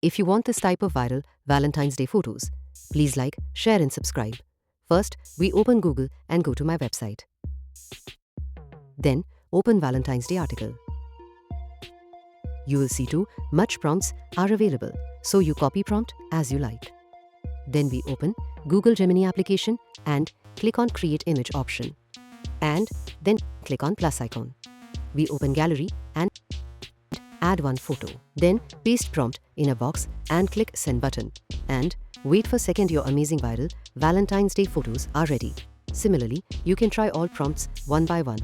If you want this type of viral Valentine's Day photos, please like, share and subscribe. First, we open Google and go to my website. Then, open Valentine's Day article. You will see too much prompts are available, so you copy prompt as you like. Then we open Google Gemini application and click on Create Image option. And then click on plus icon. We open gallery and add one photo. Then paste prompt in a box and click send button. And wait for second, your amazing viral Valentine's Day photos are ready. Similarly, you can try all prompts one by one.